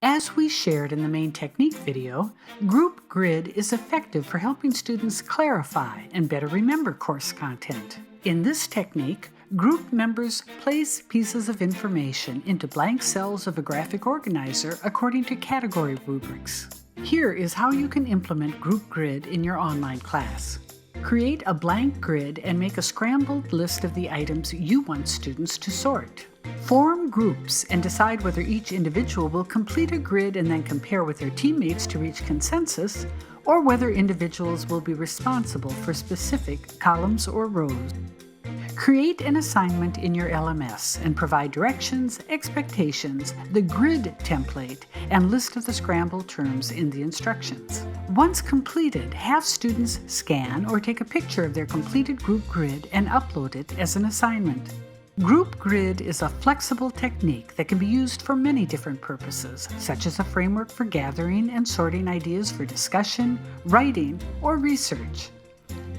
As we shared in the main technique video, Group Grid is effective for helping students clarify and better remember course content. In this technique, group members place pieces of information into blank cells of a graphic organizer according to category rubrics. Here is how you can implement Group Grid in your online class. Create a blank grid and make a scrambled list of the items you want students to sort. Form groups and decide whether each individual will complete a grid and then compare with their teammates to reach consensus, or whether individuals will be responsible for specific columns or rows. Create an assignment in your LMS and provide directions, expectations, the grid template, and list of the scrambled terms in the instructions. Once completed, have students scan or take a picture of their completed group grid and upload it as an assignment. Group Grid is a flexible technique that can be used for many different purposes, such as a framework for gathering and sorting ideas for discussion, writing, or research.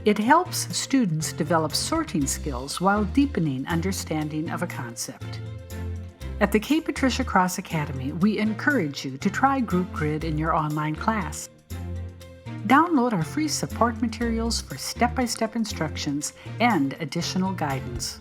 It helps students develop sorting skills while deepening understanding of a concept. At the K. Patricia Cross Academy, we encourage you to try Group Grid in your online class. Download our free support materials for step-by-step instructions and additional guidance.